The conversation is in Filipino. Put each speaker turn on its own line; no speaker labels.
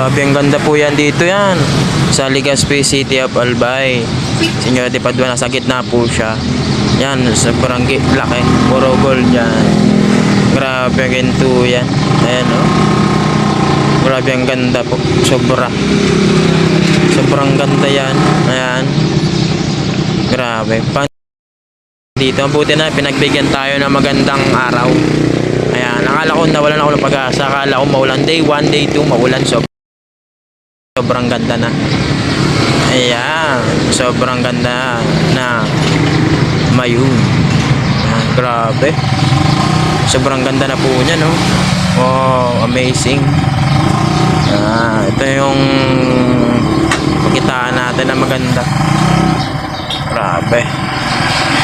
Grabe, ang ganda po yan dito yan. Sa Legazpi City of Albay. Senyor de Padua, nasa gitna po siya. Yan, sobrang laki. Puro gold yan. Grabe, ganito yan. Ayan o. Grabe, ang ganda po. Sobrang ganda yan. Ayan. Grabe. Dito, buti na pinagbigyan tayo ng magandang araw. Ayan, akala ko nawalan ako ng pag-asa. Akala ko maulan day 1, day 2, maulan. Sobrang ganda na. Ayan, sobrang ganda na Mayun. Ayan, grabe. Sobrang ganda na po niya, no? Oh, amazing. Ito yung pakitaan natin na maganda. Grabe.